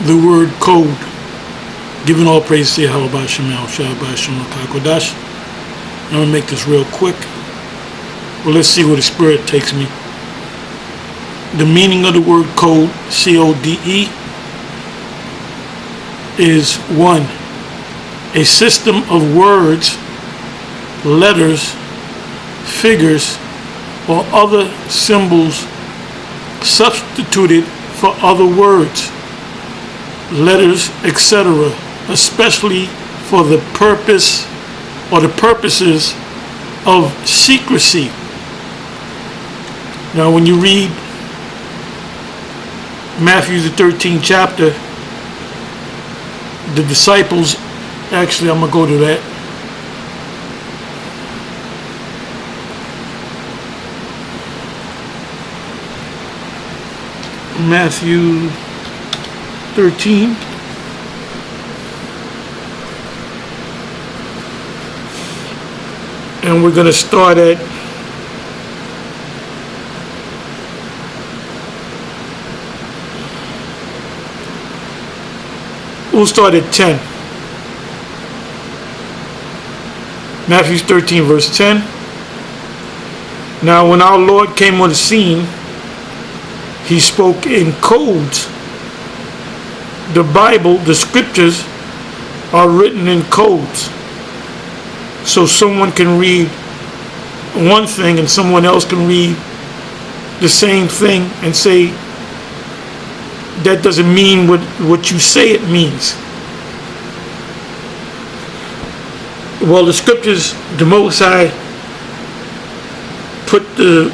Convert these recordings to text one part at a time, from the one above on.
the word code. Giving all praise to Yahweh Shemel, Shabbat Shem Kodash. I'm going to make this real quick. Well, let's see where the Spirit takes me. The meaning of the word code, C-O-D-E, is 1. A system of words, letters, figures, or other symbols substituted for other words, letters, etc., especially for the purpose or the purposes of secrecy. Now, when you read Matthew the 13th chapter, the disciples, actually I'm going to go to that. Matthew 13. And we're going to start at we'll start at 10. Matthew 13 verse 10. Now when our Lord came on the scene, he spoke in codes. The Bible, the scriptures, are written in codes. So someone can read one thing and someone else can read the same thing and say, that doesn't mean what you say it means. Well, the scriptures, the Most High put the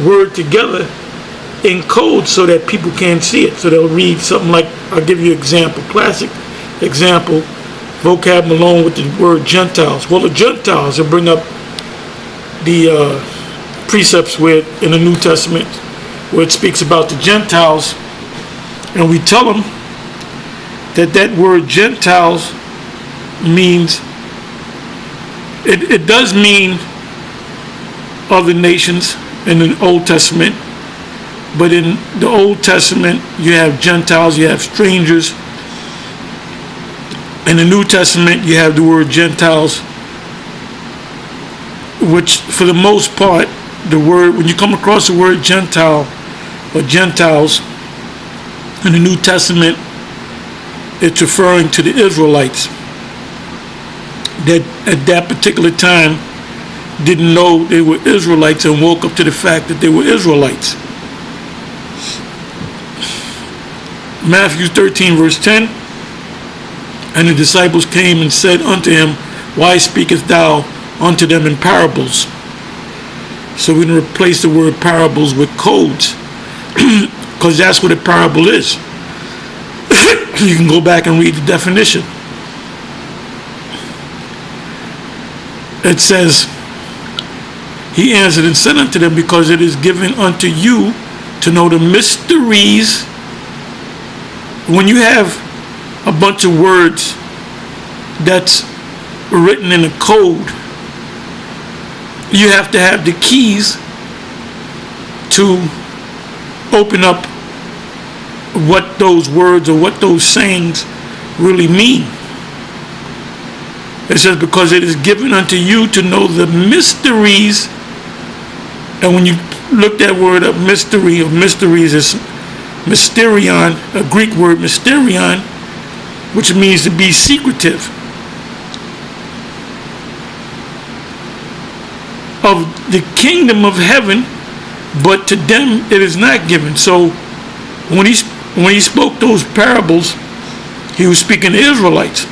word together in code so that people can't see it. So they'll read something like, I'll give you an example, classic example, vocab Malone with the word Gentiles. Well, the Gentiles will bring up the precepts where in the New Testament where it speaks about the Gentiles, and we tell them that that word Gentiles means, it does mean other nations in the Old Testament, but in the Old Testament you have Gentiles, you have strangers. In the New Testament, you have the word Gentiles, which for the most part, the word, when you come across the word Gentile or Gentiles in the New Testament, it's referring to the Israelites that at that particular time didn't know they were Israelites and woke up to the fact that they were Israelites. Matthew 13 verse 10. And the disciples came and said unto him, why speakest thou unto them in parables? So we're going to replace the word parables with codes, because that's what a parable is. You can go back and read the definition. It says, he answered and said unto them, because it is given unto you to know the mysteries. When you have a bunch of words that's written in a code, you have to have the keys to open up what those words or what those sayings really mean. It says, because it is given unto you to know the mysteries. And when you look that word up, mystery or mysteries, is mysterion, a Greek word mysterion, which means to be secretive, of the kingdom of heaven, but to them it is not given. So when he spoke those parables, he was speaking to Israelites.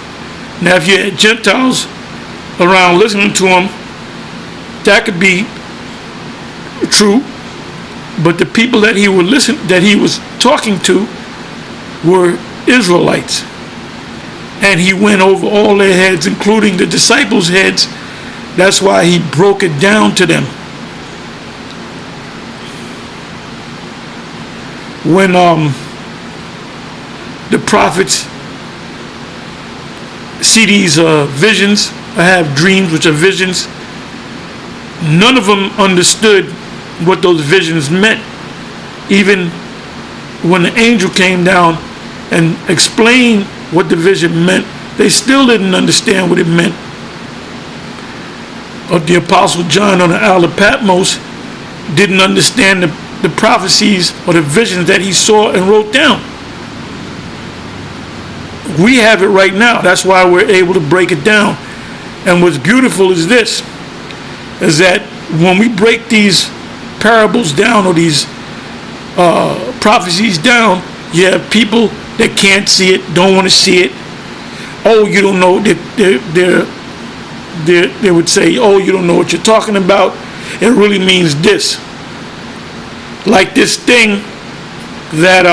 Now if you had Gentiles around listening to him, that could be true, but the people that he was talking to were Israelites. And he went over all their heads, including the disciples' heads. That's why he broke it down to them. When the prophets see these visions, or have dreams, which are visions, none of them understood what those visions meant. Even when the angel came down and explain what the vision meant, they still didn't understand what it meant. Or the Apostle John on the Isle of Patmos didn't understand the prophecies or the visions that he saw and wrote down. We have it right now. That's why we're able to break it down. And what's beautiful is this, is that when we break these parables down or these prophecies down, you have people that can't see it, don't want to see it. Oh, you don't know. They would say, oh, you don't know what you're talking about. It really means this. Like this thing that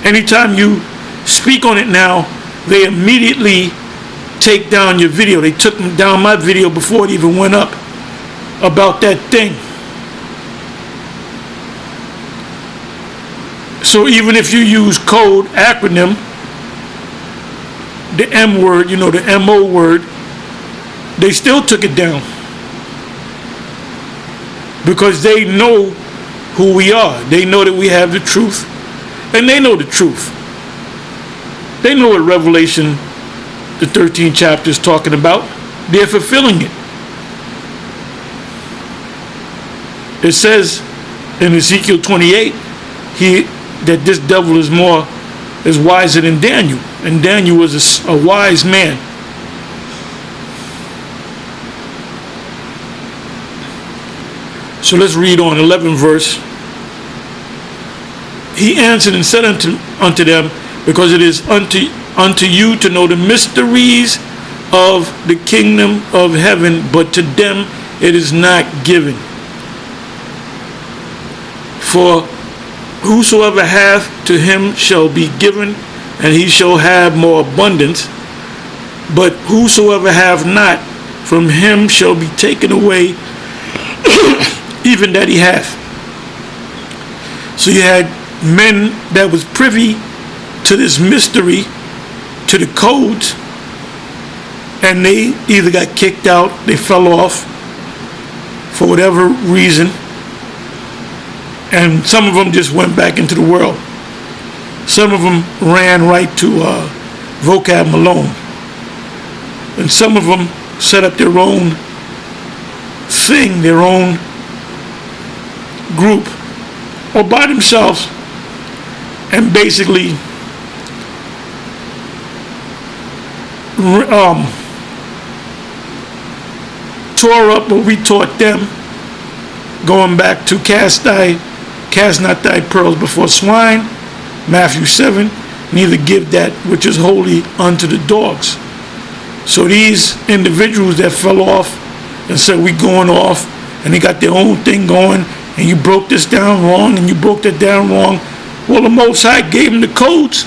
anytime you speak on it now, they immediately take down your video. They took down my video before it even went up about that thing. So even if you use code acronym, the M word, the MO word, they still took it down. Because they know who we are. They know that we have the truth. And they know the truth. They know what Revelation, the 13th chapter, is talking about. They're fulfilling it. It says in Ezekiel 28 that this devil is wiser than Daniel. And Daniel was a wise man. So let's read on 11th verse. He answered and said unto them, because it is unto you to know the mysteries of the kingdom of heaven, but to them it is not given. For whosoever hath, to him shall be given, and he shall have more abundance. But whosoever hath not, from him shall be taken away even that he hath. So you had men that was privy to this mystery, to the codes, and they either got kicked out, they fell off for whatever reason, and some of them just went back into the world. Some of them ran right to Vocab Malone, and some of them set up their own thing, their own group, or by themselves, and basically tore up what we taught them, going back to cast not thy pearls before swine, Matthew 7, neither give that which is holy unto the dogs. So these individuals that fell off and said we going off, and they got their own thing going, and you broke this down wrong, and you broke that down wrong. Well, the Most High gave them the codes,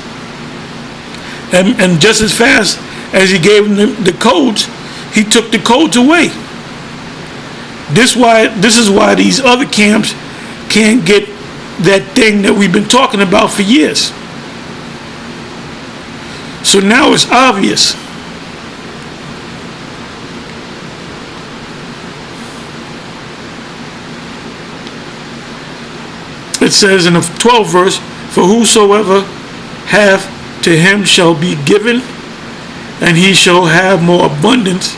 and just as fast as he gave them the codes, he took the codes away. This is why these other camps can't get that thing that we've been talking about for years. So now it's obvious. It says in the 12th verse, for whosoever hath, to him shall be given, and he shall have more abundance.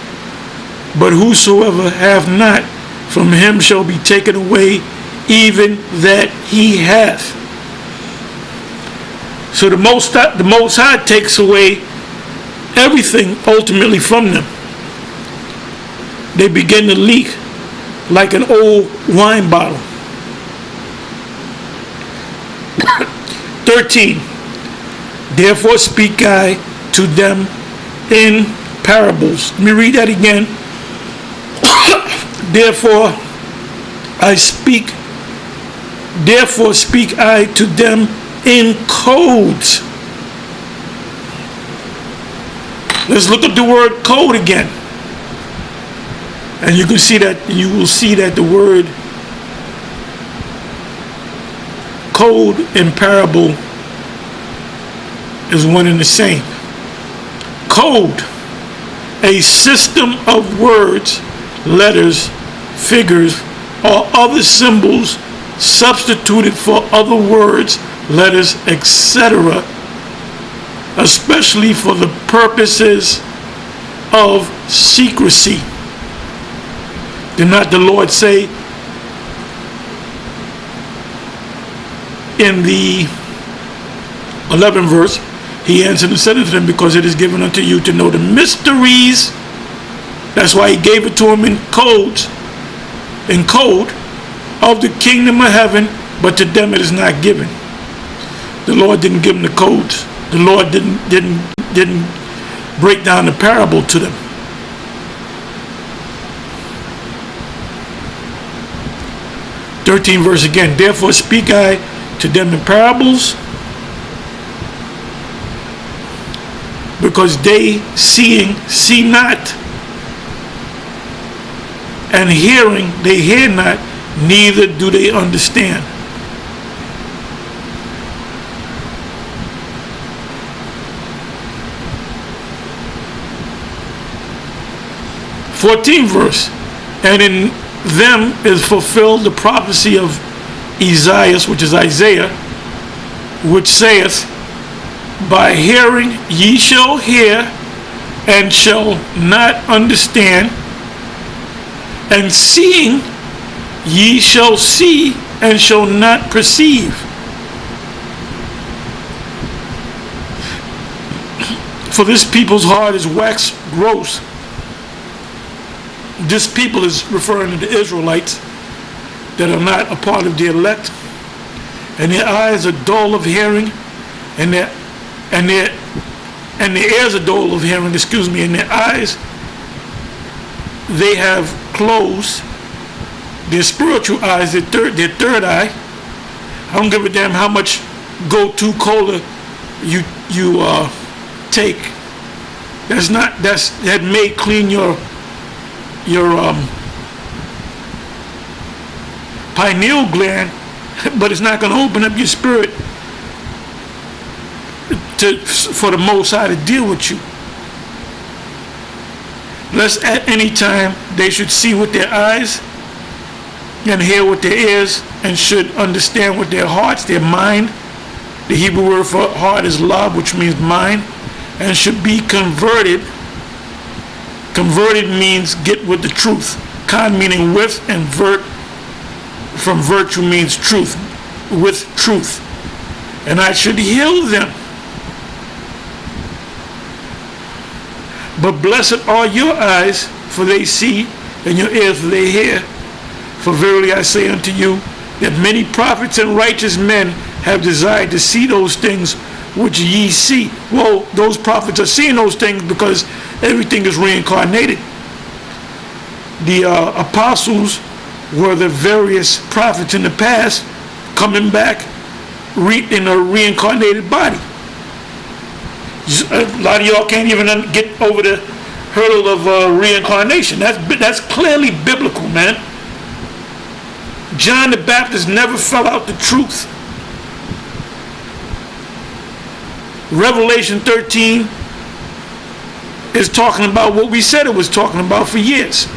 But whosoever hath not, from him shall be taken away even that he hath. So the Most High takes away everything ultimately from them. They begin to leak like an old wine bottle. 13. Therefore speak I to them in parables. Let me read that again. Therefore speak I to them in codes. Let's look up the word code again. And you will see that the word code and parable is one and the same. Code, a system of words, letters, figures, or other symbols substituted for other words, letters, etc., especially for the purposes of secrecy. Did not the Lord say in the 11th verse, he answered and said unto them, because it is given unto you to know the mysteries. That's why he gave it to him in code of the kingdom of heaven, but to them it is not given. The Lord didn't give them the codes. The Lord didn't break down the parable to them. Verse again, therefore speak I to them in parables, because they seeing see not, and hearing they hear not, neither do they understand. Verse, and in them is fulfilled the prophecy of Isaiah, which is Isaiah, which saith, by hearing ye shall hear and shall not understand, and seeing ye shall see and shall not perceive. For this people's heart is waxed gross. This people is referring to the Israelites that are not a part of the elect, and their eyes are dull of hearing, and their ears are dull of hearing, and their eyes they have closed, their spiritual eyes, their third eye. I don't give a damn how much go-to cola you take. That may clean your pineal gland, but it's not going to open up your spirit for the Most High to deal with you. Lest at any time they should see with their eyes and hear with their ears, and should understand with their hearts, their mind. The Hebrew word for heart is lab, which means mind, and should be converted. Converted means get with the truth. Con meaning with, and vert from virtue means truth, with truth. And I should heal them. But blessed are your eyes, for they see, and your ears, for they hear. For verily I say unto you, that many prophets and righteous men have desired to see those things which ye see. Well, those prophets are seeing those things because everything is reincarnated. The apostles were the various prophets in the past coming back in a reincarnated body. A lot of y'all can't even get over the hurdle of reincarnation. That's clearly biblical, man. John the Baptist never fell out the truth. Revelation 13 is talking about what we said it was talking about for years.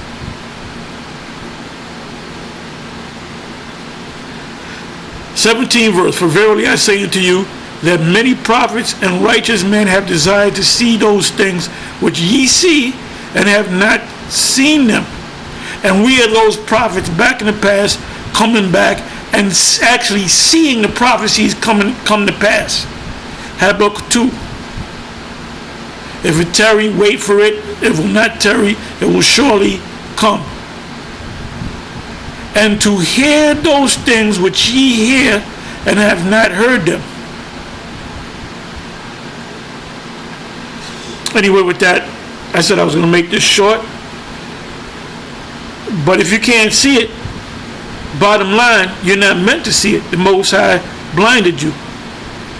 Verse, for verily I say unto you, that many prophets and righteous men have desired to see those things which ye see, and have not seen them. And we are those prophets back in the past, coming back and actually seeing the prophecies come to pass. Habakkuk 2. If it tarry, wait for it. If it will not tarry, it will surely come. And to hear those things which ye hear, and have not heard them. Anyway, with that, I said I was going to make this short. But if you can't see it, bottom line, you're not meant to see it. The Most High blinded you.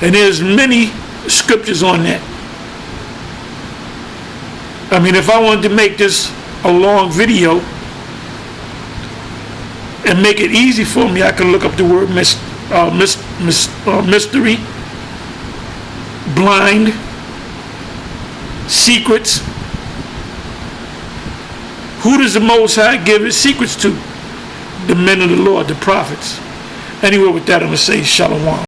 And there's many scriptures on that. I mean, if I wanted to make this a long video and make it easy for me, I can look up the word mystery, blind, secrets. Who does the Most High give his secrets to? The men of the Lord, the prophets. Anyway, with that, I'm going to say shalom.